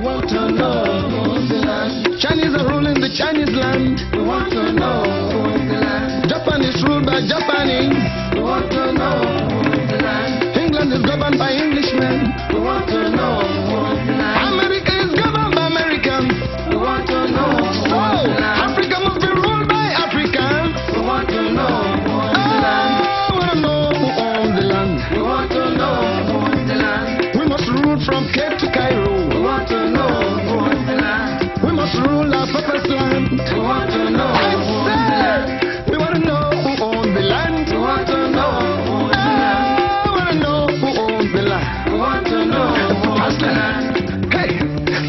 want to know who's the land. Chinese are ruling the Chinese land. We want to know who's the land. Japan is ruled by Japanese. We want to know who's the land. England is governed by Englishmen. We want to know who's the land. America is governed by Americans. We want to know who's So, the land. Africa must be ruled by Africans. We want to know who's the land. I want to know who owns the land. We want to know who's the land. We must rule from Cape to Cairo. We want to know who's the land. We must rule our purpose land. We want to know I who's the land. said, we want to know who owns the land. We want to know who's the land. I want to know who owns the land. We want to know who's the land. Hey,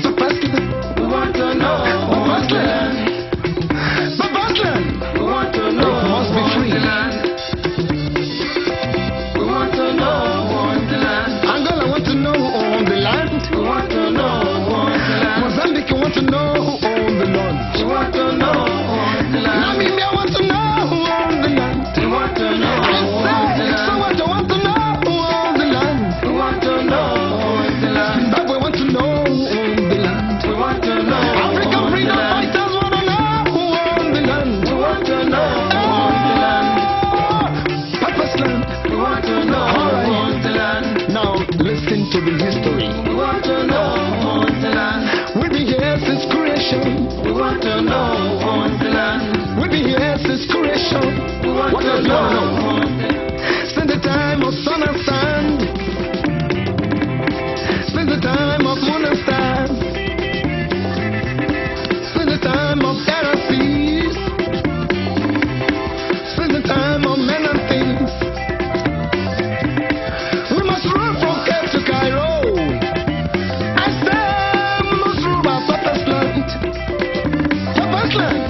the first land. We want to know who's the land. The first land. We want to know It must be who's free. the land. We want to know who's the land. Angola want to know who owns the land. We want to know who's the land. Mozambique want to know who owns the land. We want to know who's the land. Namibia want to know who owns the land. We want to know I who's the said, land. Soweto want to know who owns the land. We want to know who's the land. Zimbabwe want to know who owns the land. We want to know African who's the freedom land. fighters want to know who owns the land. We want to know who's the land. Purpose land. We want to know who's the land. Now listen to the history. We want to know who's the land. We've been here since creation. We want to know who's the land. We've been here since creation. We want What to does know God know? who's the land. Since the time of sun and sand, since the time of moon and stars, since the time of air and seas, since the time of men and things, we must rule from Cape to Cairo. I said we must rule by purpose land. Purpose land.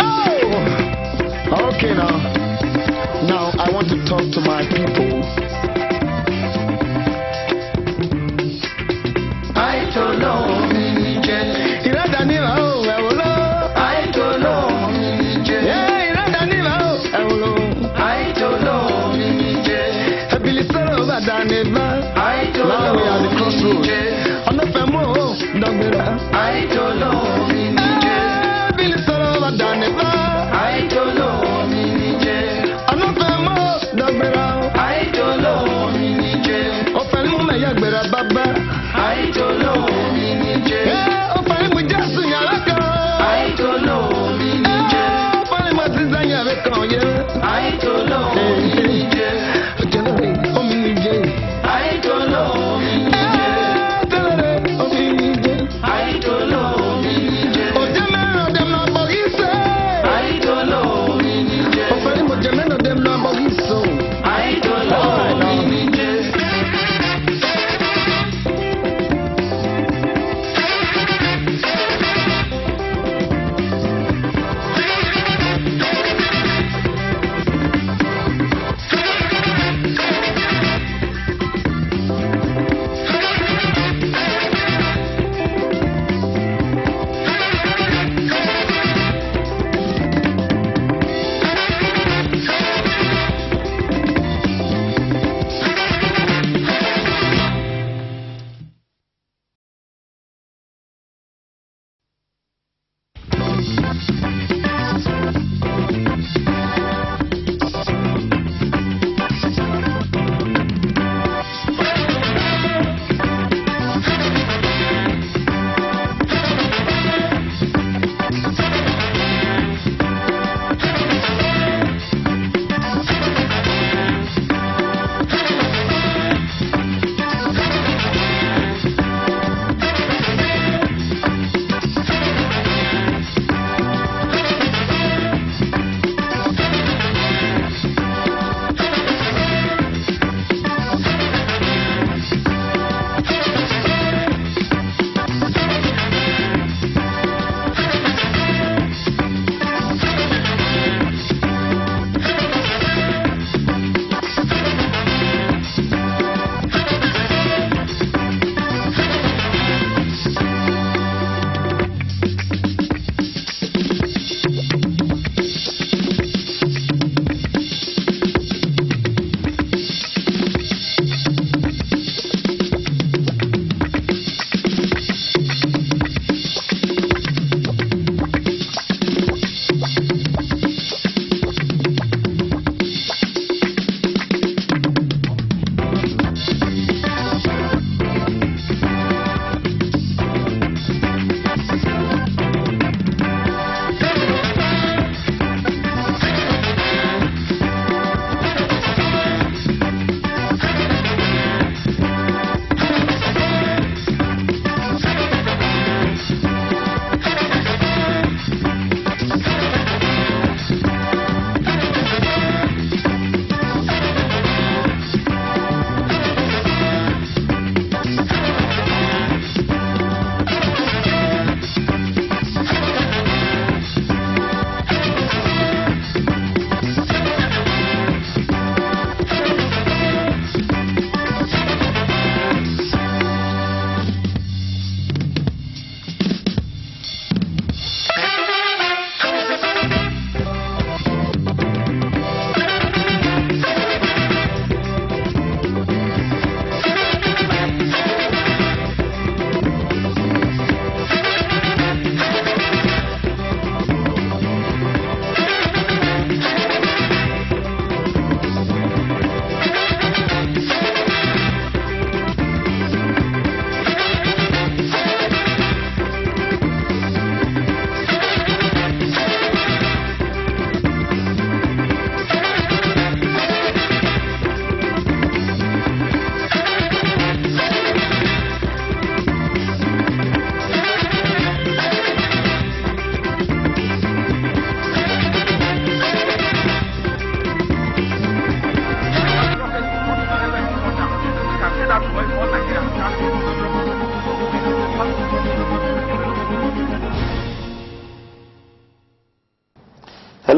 Oh, okay now. Now I want to talk to my people. I don't know Niger. Iradanila o ewolo. I don't know Niger. Yeah, Iradanila o ewolo. I don't know Niger. Ebilisoro badaneba. I don't Now we are know the crossroads. Niger. Onofemo o dogbera. I don't know Niger. Ebilisoro badaneba. I don't know Niger. Onofemo o dogbera. I don't know Niger. Ofelimu meyagbera baba. I don't know Niger. Yeah, ofelimu Jesu yaraka. I don't know Niger. Ofelimu atizanya bekonye. I don't know Niger. Ojelere ominije. I don't know Niger. Ojelere ominije. I don't know Niger.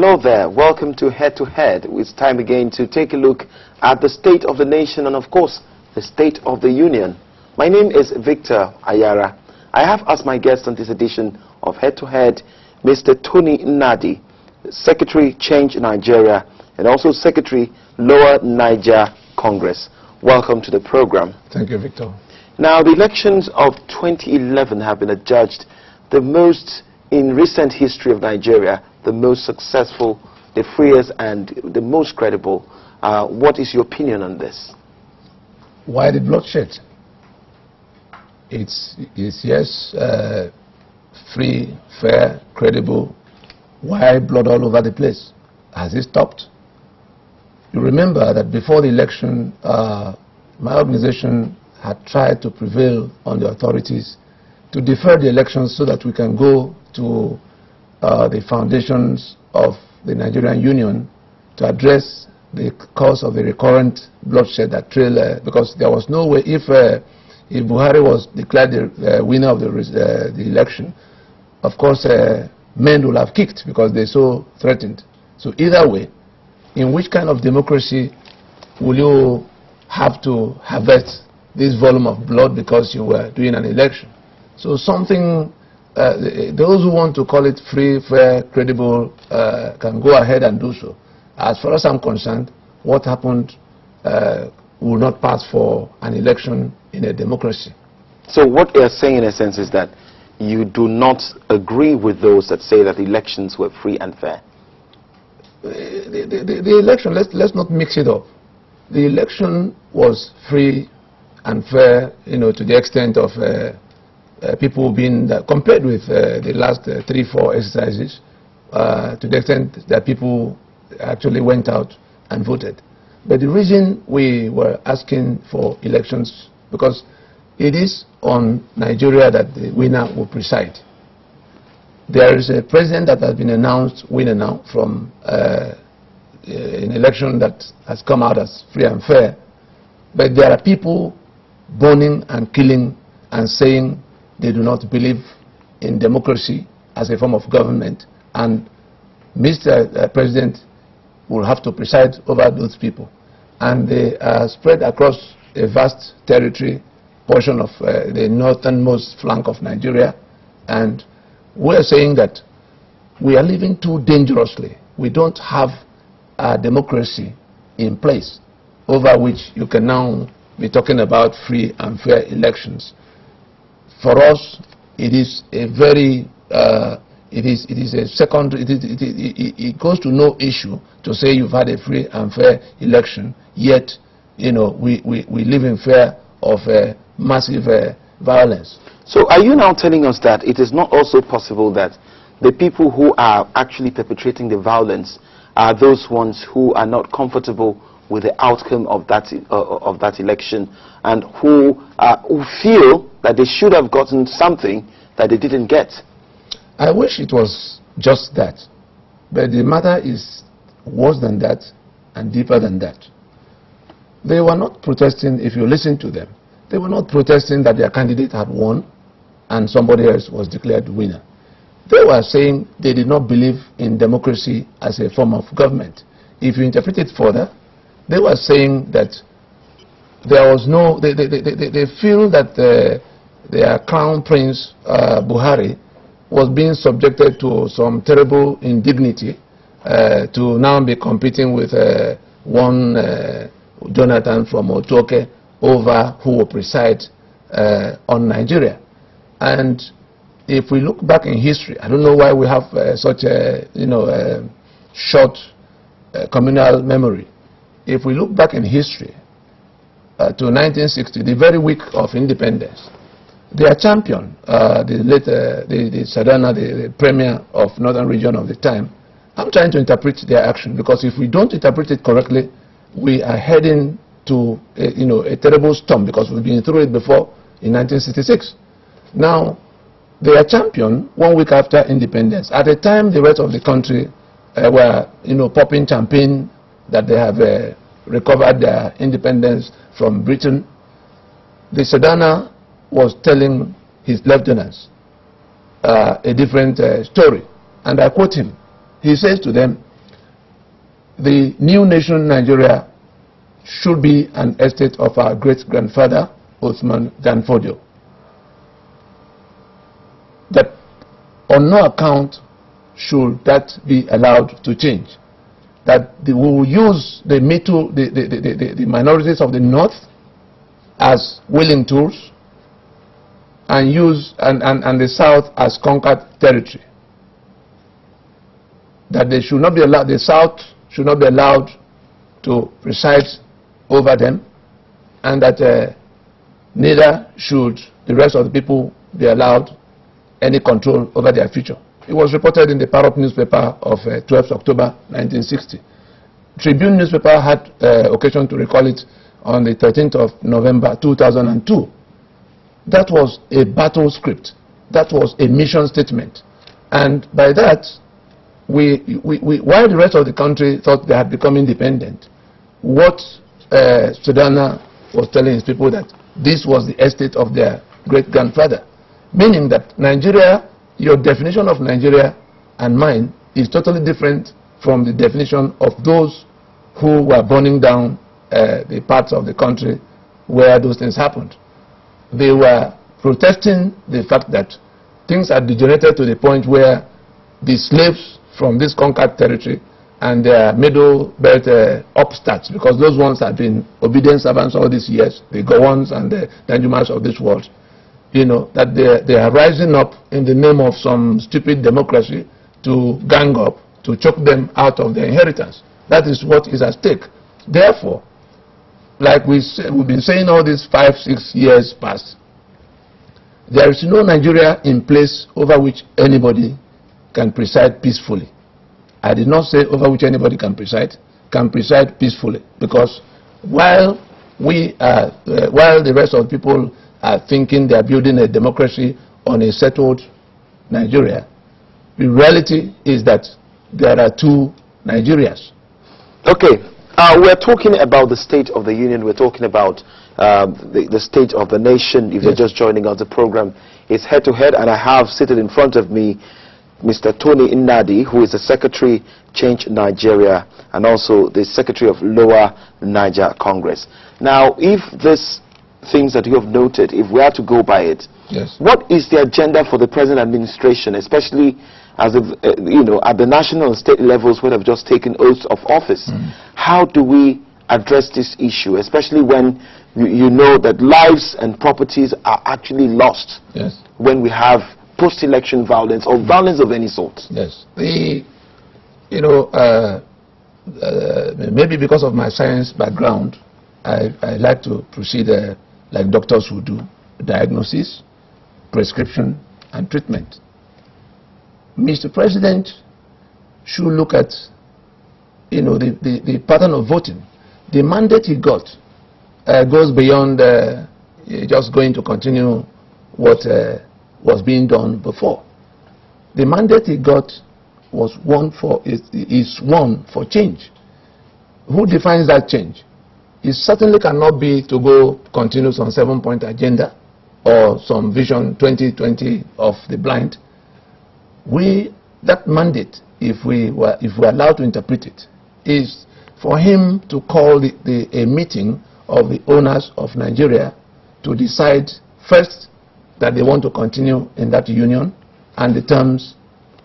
Hello there, welcome to Head to Head. It's time again to take a look at the state of the nation and of course the state of the union. My name is Victor Ayara. I have as my guest on this edition of Head to Head Mr. Tony Nnadi, Secretary Change Nigeria and also Secretary Lower Niger Congress. Welcome to the program. Thank you, Victor. Now, the elections of 2011 have been adjudged the most in recent history of Nigeria, the most successful, the freest and the most credible. What is your opinion on this? Why the bloodshed? It's yes, free, fair, credible. Why blood all over the place? Has it stopped? You remember that before the election, my organization had tried to prevail on the authorities to defer the elections so that we can go to the foundations of the Nigerian Union to address the cause of the recurrent bloodshed that trailed, because there was no way, if Buhari was declared the winner of the election, of course men will have kicked because they so threatened. So either way, in which kind of democracy will you have to harvest this volume of blood because you were doing an election? So something, those who want to call it free, fair, credible can go ahead and do so. As far as I'm concerned, what happened will not pass for an election in a democracy. So what you're saying in a sense is that you do not agree with those that say that the elections were free and fair? The election, let's not mix it up. The election was free and fair, to the extent of people being, compared with the last 3-4 exercises, to the extent that people actually went out and voted. But the reason we were asking for elections, because it is on Nigeria that the winner will preside. There is a president that has been announced winner now from an election that has come out as free and fair. But there are people burning and killing and saying they do not believe in democracy as a form of government. And Mr. President will have to preside over those people. And they are spread across a vast territory, portion of the northernmost flank of Nigeria. And we're saying that we are living too dangerously. We don't have a democracy in place over which you can now be talking about free and fair elections. For us, it is a very, it is a secondary, it goes to no issue to say you've had a free and fair election, yet, we live in fear of massive violence. So are you now telling us that it is not also possible that the people who are actually perpetrating the violence are those ones who are not comfortable with the outcome of that election and who feel that they should have gotten something that they didn't get? I wish it was just that, but the matter is worse than that and deeper than that. They were not protesting, if you listen to them, they were not protesting that their candidate had won and somebody else was declared winner. They were saying they did not believe in democracy as a form of government. If you interpret it further, they were saying that there was no, they feel that their crown prince, Buhari, was being subjected to some terrible indignity to now be competing with one Jonathan from Otoke over who will preside on Nigeria. And if we look back in history, I don't know why we have such a short communal memory. If we look back in history to 1960, the very week of independence, their champion, the Sadana, the premier of northern region of the time, I'm trying to interpret their action, because if we don't interpret it correctly, we are heading to a terrible storm, because we've been through it before in 1966. Now, their champion, 1 week after independence, at the time the rest of the country were popping champagne that they have recovered their independence from Britain, the Sadana was telling his lieutenants a different story. And I quote him. He says to them, the new nation Nigeria should be an estate of our great-grandfather, Osman Danfodio. That on no account should that be allowed to change. That we will use the minorities of the north as willing tools and use and the south as conquered territory. That they should not be allowed, the south should not be allowed to preside over them, and that neither should the rest of the people be allowed any control over their future. It was reported in the Parrot newspaper of 12th October 1960. Tribune newspaper had occasion to recall it on the 13th of November 2002. That was a battle script. That was a mission statement. And by that, while the rest of the country thought they had become independent, what Sudana was telling his people that this was the estate of their great-grandfather, meaning that Nigeria, your definition of Nigeria and mine is totally different from the definition of those who were burning down the parts of the country where those things happened. They were protesting the fact that things had degenerated to the point where the slaves from this conquered territory and their middle belt upstarts, because those ones had been obedient servants all these years, the Gowons and the Danjumas of this world, you know, that they are rising up in the name of some stupid democracy to gang up, to choke them out of their inheritance. That is what is at stake. Therefore, like we've been saying all these 5-6 years past, there is no Nigeria in place over which anybody can preside peacefully. I did not say over which anybody can preside peacefully, because while the rest of the people are thinking they are building a democracy on a settled Nigeria, the reality is that there are two Nigerias. Okay, we're talking about the State of the Union. We're talking about the state of the nation. If you're just joining us, the program is Head to Head, and I have seated in front of me Mr. Tony Nnadi, who is the Secretary, Change Nigeria, and also the Secretary of Lower Niger Congress. Now, if these things that you have noted, if we are to go by it, what is the agenda for the present administration, especially as you know, at the national and state levels where they've just taken oaths of office? How do we address this issue, especially when you know that lives and properties are actually lost when we have post-election violence or violence of any sort? Yes. You know, maybe because of my science background, I like to proceed like doctors who do: diagnosis, prescription, and treatment. Mr. President should look at, you know, the pattern of voting. The mandate he got goes beyond just going to continue what was being done before. The mandate he got was one for change. Who defines that change? It certainly cannot be to go continue some 7-point agenda or some vision 2020 of the blind. That mandate, if we were allowed to interpret it, is for him to call a meeting of the owners of Nigeria to decide first that they want to continue in that union and the terms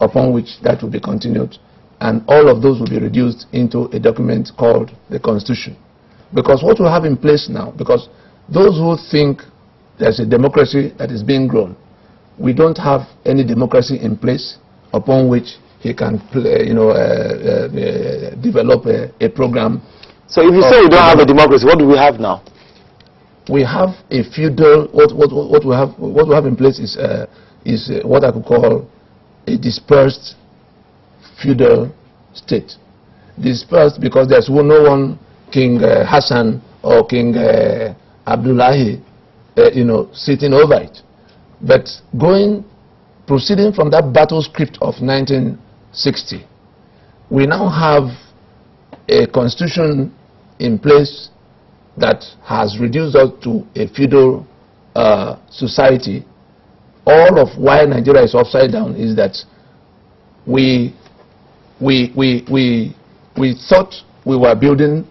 upon which that will be continued, and all of those will be reduced into a document called the Constitution. Because what we have in place now, because those who think there's a democracy that is being grown, we don't have any democracy in place upon which he can develop a program. So if you say you don't have a democracy, what do we have now? We have a feudal. What we have in place is what I could call a dispersed feudal state. Dispersed because there's no one King Hassan or King Abdullahi, sitting over it. But proceeding from that battle script of 1960, we now have a constitution in place that has reduced us to a feudal society. All of why Nigeria is upside down is that we we thought we were building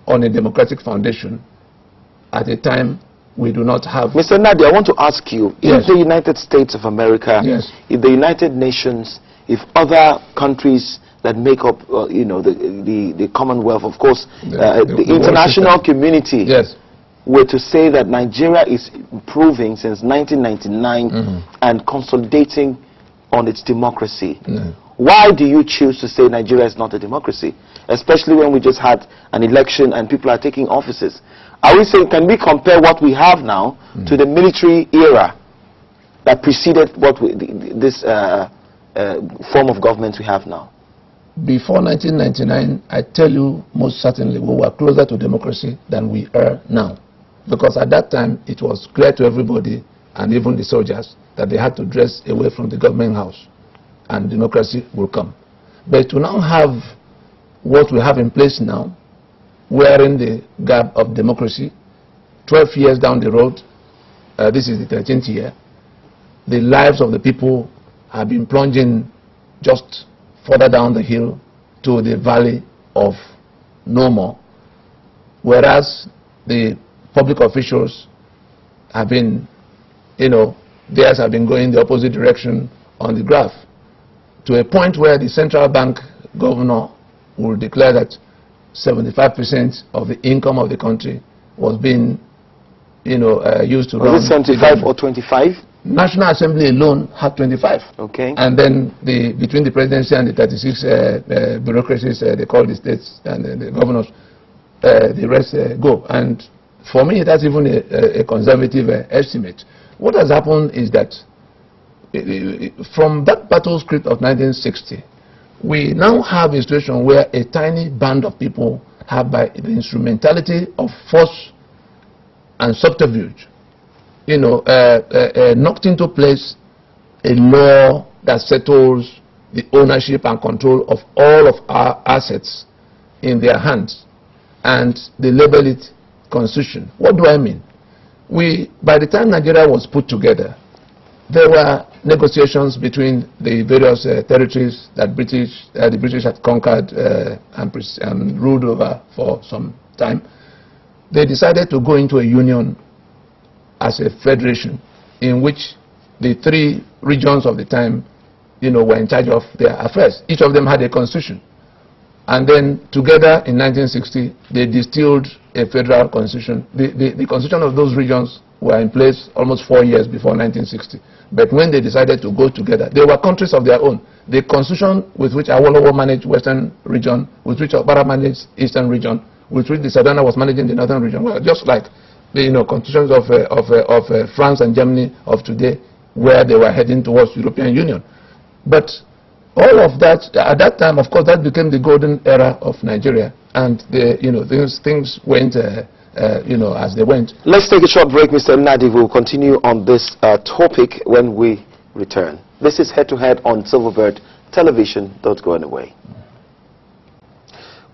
on a democratic foundation at a time we do not have. Mr. Nadi, I want to ask you, Yes. if the United States of America, Yes. if the United Nations, if other countries that make up, you know, the Commonwealth, of course, the international world system. community, Yes. were to say that Nigeria is improving since 1999 and consolidating on its democracy, why do you choose to say Nigeria is not a democracy? Especially when we just had an election and people are taking offices. Are we saying, can we compare what we have now to the military era that preceded what this form of government we have now? Before 1999, I tell you most certainly we were closer to democracy than we are now. Because at that time, it was clear to everybody, and even the soldiers, that they had to dress away from the government house, and democracy will come. But to now have what we have in place now, wearing the garb of democracy, 12 years down the road, this is the 13th year, the lives of the people have been plunging just further down the hill to the valley of no more, whereas the public officials have been, you know, theirs have been going the opposite direction on the graph, to a point where the central bank governor will declare that 75% of the income of the country was being, you know, used to run. Was it 75 or 25? National Assembly alone had 25. Okay. And then between the presidency and the 36 bureaucracies, they call the states and the governors, the rest go. And for me, that's even a conservative estimate. What has happened is that from that battle script of 1960, we now have a situation where a tiny band of people have, by the instrumentality of force and subterfuge, you know, knocked into place a law that settles the ownership and control of all of our assets in their hands, and they label it Constitution. What do I mean? By the time Nigeria was put together, there were negotiations between the various territories that the British had conquered and ruled over for some time. They decided to go into a union as a federation in which the three regions of the time, you know, were in charge of their affairs. Each of them had a constitution. And then together in 1960, they distilled a federal constitution. The constitution of those regions were in place almost 4 years before 1960. But when they decided to go together, they were countries of their own. The constitution with which Awolowo managed Western region, with which Okpara managed Eastern region, with which the Sadana was managing the Northern region, well, just like the, you know, constitutions of France and Germany of today, where they were heading towards European Union. But all of that, at that time, of course, that became the golden era of Nigeria, and you know, things went, you know, as they went. Let's take a short break, Mr. Nadi. We'll continue on this topic when we return. This is Head to Head on Silverbird Television. Don't go anywhere.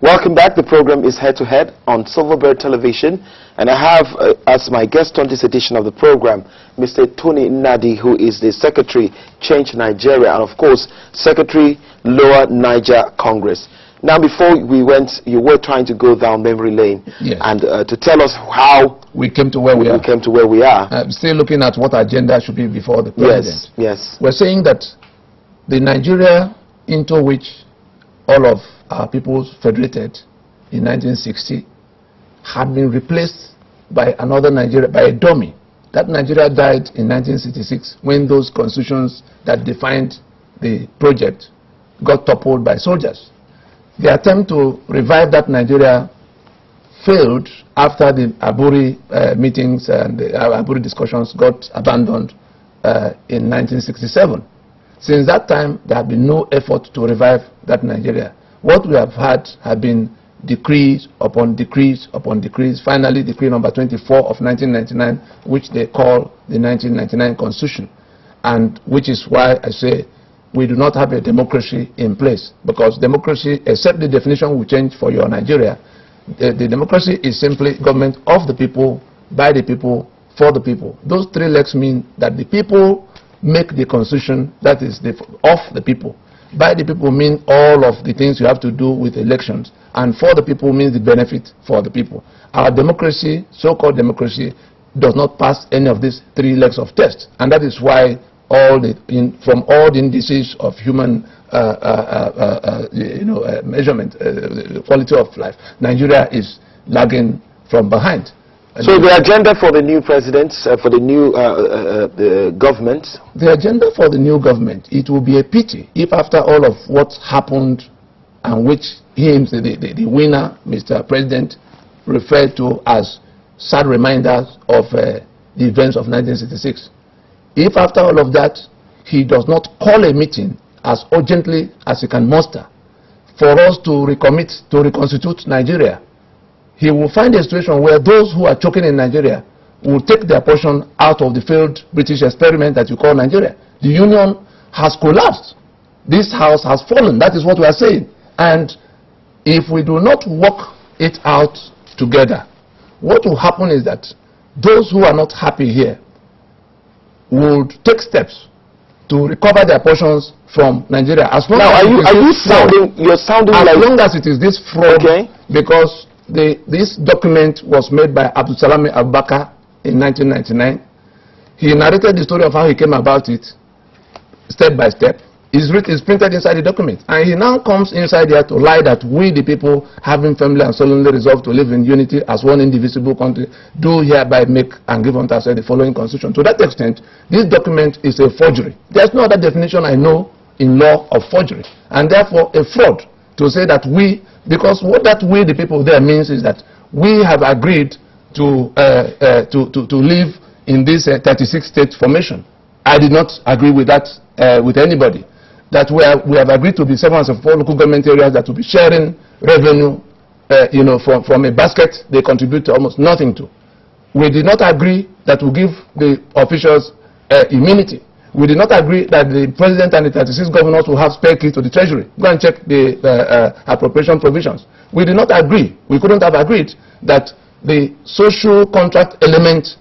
Welcome back. The program is Head to Head on Silverbird Television, and I have as my guest on this edition of the program Mr. Tony Nadi, who is the Secretary, Change Nigeria, and of course Secretary, Lower Niger Congress. Now, before we went, you were trying to go down memory lane, yes, and to tell us how we came to where we are. We came to where we are. Still looking at what agenda should be before the president. Yes, yes. We're saying that the Nigeria into which all of our peoples federated in 1960 had been replaced by another Nigeria, by a dummy. That Nigeria died in 1966 when those constitutions that defined the project got toppled by soldiers. The attempt to revive that Nigeria failed after the Aburi meetings and the Aburi discussions got abandoned in 1967. Since that time, there have been no effort to revive that Nigeria. What we have had have been decrees upon decrees upon decrees. Finally, decree number 24 of 1999, which they call the 1999 Constitution, and which is why I say we do not have a democracy in place, because democracy, except the definition will change for your Nigeria, the democracy is simply government of the people, by the people, for the people. Those three legs mean that the people make the constitution, that is of the people. by the people mean all of the things you have to do with elections, and for the people means the benefit for the people. Our democracy, so-called democracy, does not pass any of these three legs of test, and that is why from all the indices of human measurement, quality of life, Nigeria is lagging from behind. So the agenda for the new president, for the new government? The agenda for the new government, it will be a pity if after all of what happened, and which him, the winner, Mr. President, referred to as sad reminders of the events of 1966. If after all of that, he does not call a meeting as urgently as he can muster for us to recommit, to reconstitute Nigeria, he will find a situation where those who are choking in Nigeria will take their portion out of the failed British experiment that you call Nigeria. The union has collapsed. This house has fallen. That is what we are saying. And if we do not work it out together, what will happen is that those who are not happy here would take steps to recover their portions from Nigeria. As long now, as you're sounding as like... long as it is this fraud, okay. Because this document was made by Abdul Salami Abubakar in 1999. He narrated the story of how he came about it, step by step. It's printed inside the document. And he now comes inside here to lie that we, the people, having firmly and solemnly resolved to live in unity as one indivisible country, do hereby make and give unto ourselves the following constitution. To that extent, this document is a forgery. There's no other definition I know in law of forgery. And therefore, a fraud to say that we, because what that we, the people there, means is that we have agreed to live in this 36-state formation. I did not agree with that with anybody. That we have agreed to be 704 local government areas that will be sharing revenue, from a basket they contribute to almost nothing to. We did not agree that we give the officials immunity. We did not agree that the president and the 36 governors will have spare keys to the treasury. Go and check the appropriation provisions. We did not agree. We couldn't have agreed that the social contract element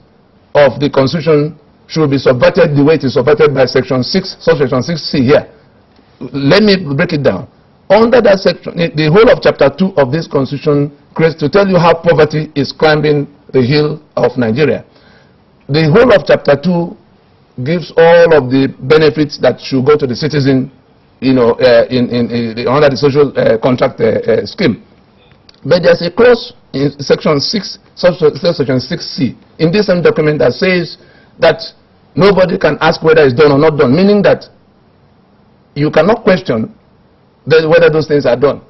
of the constitution should be subverted the way it is subverted by section 6, subsection 6C here. Let me break it down. Under that section, the whole of chapter 2 of this constitution creates to tell you how poverty is climbing the hill of Nigeria. The whole of chapter 2 gives all of the benefits that should go to the citizen, under the social contract scheme. But there's a clause in section 6, subsection 6C, in this same document that says that nobody can ask whether it's done or not done, meaning that you cannot question whether those things are done,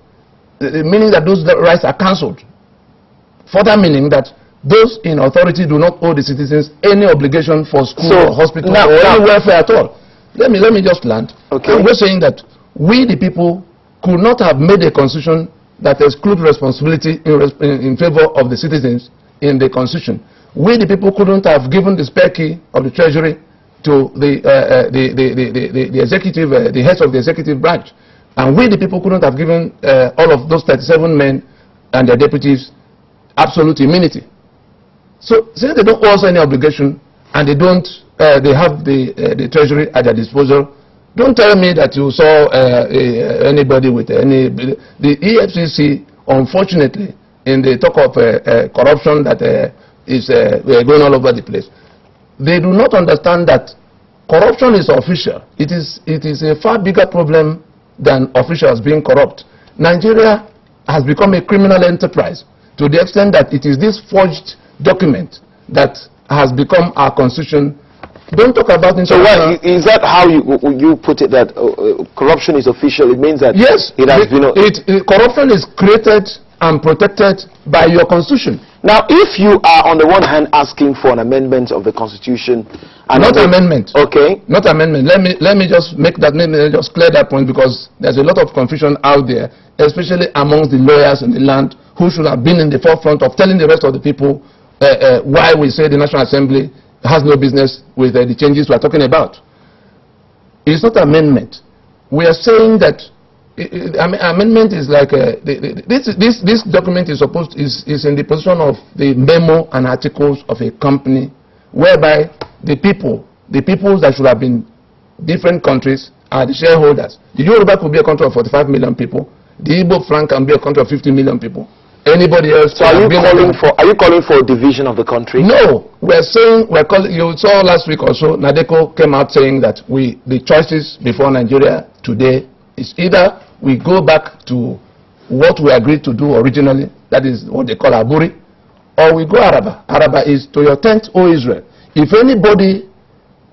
meaning that those rights are cancelled. Further meaning that those in authority do not owe the citizens any obligation for school or hospital or any welfare at all. Let me just land. Okay. We're saying that we, the people, could not have made a constitution that excludes responsibility in favor of the citizens in the constitution. We, the people, couldn't have given the spare key of the treasury to the executive, the heads of the executive branch. And we, the people, couldn't have given all of those 37 men and their deputies absolute immunity. So, since they don't owe us any obligation, and they don't, they have the treasury at their disposal, don't tell me that you saw anybody with any... The EFCC, unfortunately, in the talk of corruption that is going all over the place, they do not understand that corruption is official. It is a far bigger problem than officials being corrupt. Nigeria has become a criminal enterprise to the extent that it is this forged document that has become our constitution. Don't talk about it. So why is that how you put it, that corruption is official? It means that yes, it has been... corruption is created and protected by your constitution. Now, if you are on the one hand asking for an amendment of the constitution, and not amendment. Okay. Not amendment. Let me just make that. Let me just clear that point, because there's a lot of confusion out there, especially amongst the lawyers in the land who should have been in the forefront of telling the rest of the people why we say the National Assembly has no business with the changes we are talking about. It's not amendment. We are saying that amendment is like this document is in the position of the memo and articles of a company, whereby the people that should have been different countries are the shareholders. The Yoruba could be a country of 45 million people. The Igbo flank can be a country of 50 million people. Anybody else? So are you calling for a division of the country? No, you saw last week also, Nadeko came out saying that the choices before Nigeria today is either we go back to what we agreed to do originally, that is what they call Aburi, or we go Araba. Araba is to your tent, O Israel. If anybody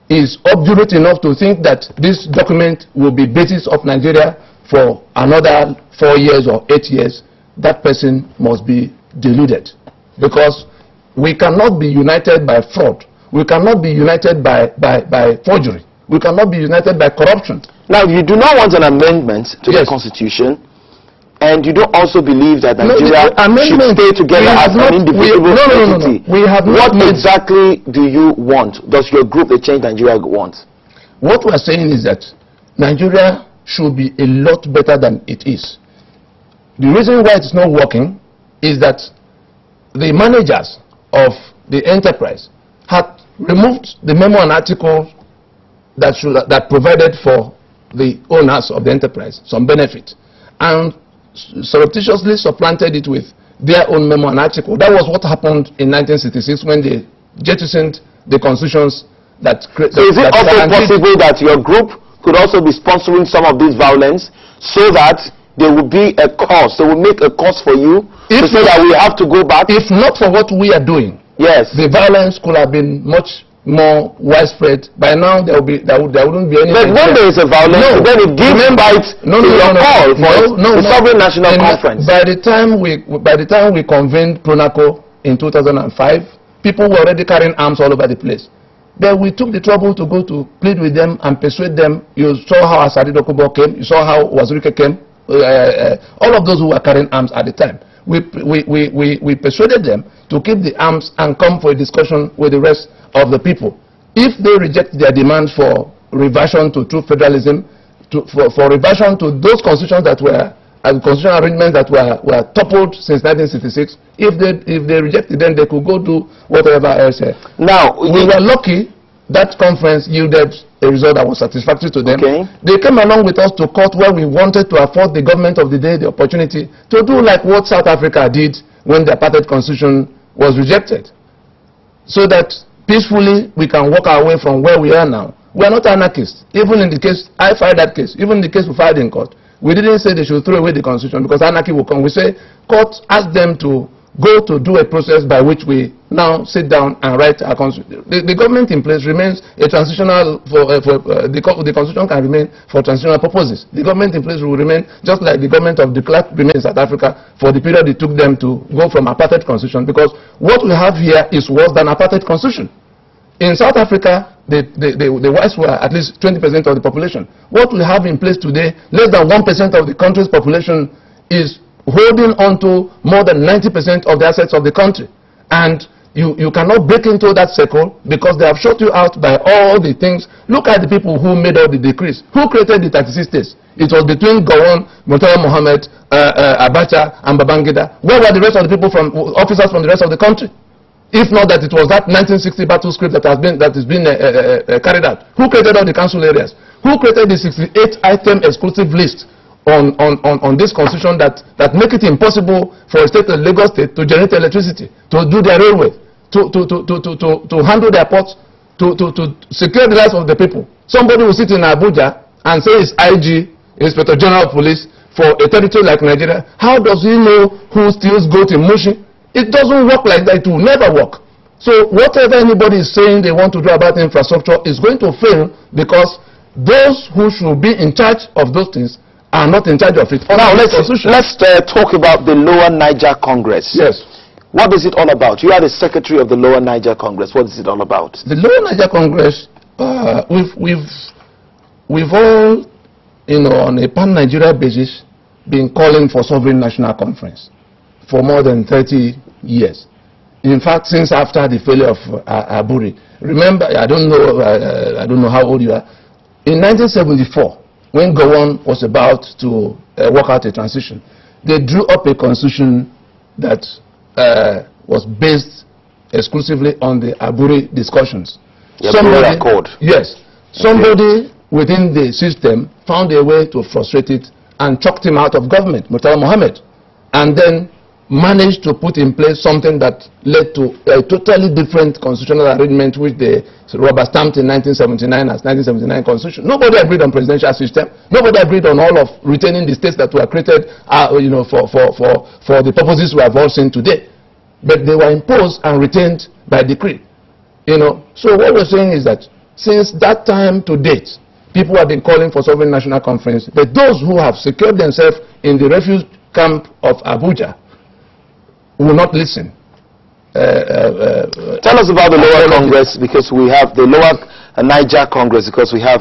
is obdurate enough to think that this document will be basis of Nigeria for another 4 years or 8 years, that person must be deluded. Because we cannot be united by fraud. We cannot be united by forgery. We cannot be united by corruption. Now, you do not want an amendment to the Constitution, and you don't also believe that Nigeria should stay together as an indivisible entity. What exactly do you want? Does your group, the Change Nigeria, want? What we are saying is that Nigeria should be a lot better than it is. The reason why it's not working is that the managers of the enterprise had removed the memo and article that provided for the owners of the enterprise some benefit, and surreptitiously supplanted it with their own memo and article. That was what happened in 1966 when they jettisoned the constitutions that created. So is it also possible that your group could also be sponsoring some of this violence so that there will be a cause, they will make a cause for you to say that we have to go back? If not for what we are doing, yes, the violence could have been much more widespread. By now there wouldn't be any. But when there is a violence, then it gives bite to your call for the Sovereign National Conference. By the time we convened Pronaco in 2005, people were already carrying arms all over the place. But we took the trouble to go to plead with them and persuade them. You saw how Asadi Dokubo came. You saw how Wazirike came. All of those who were carrying arms at the time. We persuaded them to keep the arms and come for a discussion with the rest of the people. If they reject their demand for reversion to true federalism, for reversion to those constitutions that were constitutional arrangements that were toppled since 1966, if they reject it, then they could go do whatever else. Now, we were lucky that conference yielded a result that was satisfactory to them. Okay. They came along with us to court where we wanted to afford the government of the day the opportunity to do like what South Africa did when the apartheid constitution was rejected, so that peacefully we can walk our way from where we are now. We are not anarchists. Even in the case, I filed that case, even in the case we filed in court, we didn't say they should throw away the constitution because anarchy will come. We say court asked them to go to do a process by which we now sit down and write a constitution. The government in place remains a transitional, the constitution can remain for transitional purposes. The government in place will remain just like the government of de Klerk remains in South Africa for the period it took them to go from apartheid constitution, because what we have here is worse than apartheid constitution. In South Africa, the whites were at least 20% of the population. What we have in place today, less than 1% of the country's population is holding on to more than 90% of the assets of the country. And you cannot break into that circle because they have shut you out by all the things. Look at the people who made all the decrees. Who created the 36 states? It was between Gowon, Murtala Mohammed, Abacha, and Babangida. Where were the rest of the people officers from the rest of the country? If not that it was that 1960 battle script that has been carried out. Who created all the council areas? Who created the 68-item exclusive list on this constitution that make it impossible for a state like Lagos State to generate electricity, to do their railway, to handle their ports, to secure the lives of the people? Somebody will sit in Abuja and say it's IG, Inspector General of Police, for a territory like Nigeria. How does he know who steals goat in Mushi? It doesn't work like that. It will never work. So whatever anybody is saying they want to do about infrastructure is going to fail because those who should be in charge of those things are not in charge of it. Now let's talk about the Lower Niger Congress. Yes. What is it all about? You are the secretary of the Lower Niger Congress. What is it all about? The Lower Niger Congress, we've all, on a pan-Nigeria basis, been calling for sovereign national conference for more than 30 years. In fact, since after the failure of Aburi. Remember, I don't know how old you are. In 1974, when Gowon was about to work out a transition, they drew up a constitution that was based exclusively on the Aburi discussions. The Aburi Accord. Yes. Somebody within the system found a way to frustrate it and chucked him out of government, Murtala Mohammed, and then managed to put in place something that led to a totally different constitutional arrangement which they rubber stamped in 1979 as 1979 constitution. Nobody agreed on presidential system. Nobody agreed on all of retaining the states that were created for the purposes we have all seen today. But they were imposed and retained by decree. So what we're saying is that since that time to date, people have been calling for sovereign national conference, but those who have secured themselves in the refuge camp of Abuja will not listen. Tell us about the lower Congress, because we have the lower Niger Congress, because we have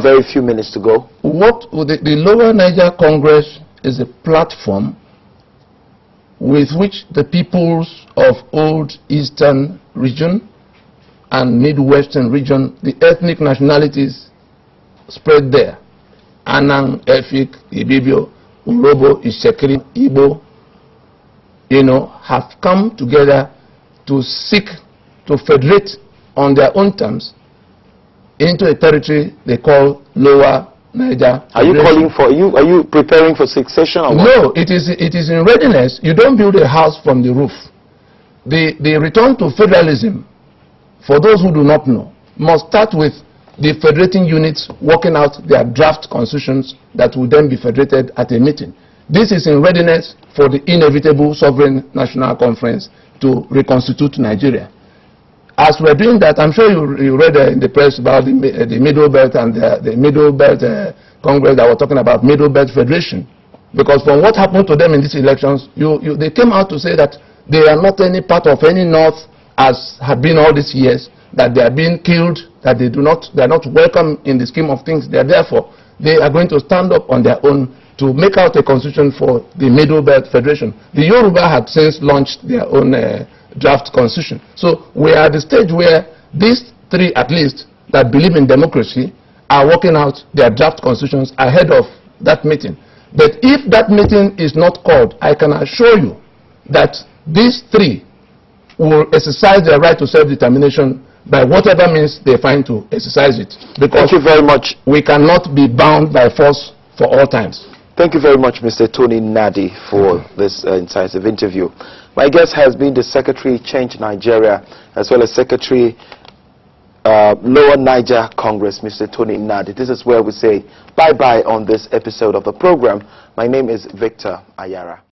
very few minutes to go. The lower Niger Congress is a platform with which the peoples of Old Eastern region and Midwestern region, the ethnic nationalities spread there, Anang, Efik, Ibibio, Urobo, Isekiri, Igbo, have come together to seek to federate on their own terms into a territory they call Lower Niger. Are you calling for? Are you preparing for succession? Or what? No, it is in readiness. You don't build a house from the roof. The return to federalism, for those who do not know, must start with the federating units working out their draft constitutions that will then be federated at a meeting. This is in readiness for the inevitable sovereign national conference to reconstitute Nigeria. As we're doing that, I'm sure you read in the press about the Middle Belt and the Middle Belt Congress that were talking about Middle Belt Federation. Because from what happened to them in these elections, they came out to say that they are not any part of any North, as have been all these years, that they are being killed, that they are not welcome in the scheme of things. Therefore, they are going to stand up on their own to make out a constitution for the Middle Belt Federation. The Yoruba had since launched their own draft constitution. So we are at the stage where these three, at least, that believe in democracy, are working out their draft constitutions ahead of that meeting. But if that meeting is not called, I can assure you that these three will exercise their right to self-determination by whatever means they find to exercise it. Because thank you very much. We cannot be bound by force for all times. Thank you very much, Mr. Tony Nadi, for this incisive interview. My guest has been the Secretary Change Nigeria, as well as Secretary Lower Niger Congress, Mr. Tony Nadi. This is where we say bye-bye on this episode of the program. My name is Victor Ayara.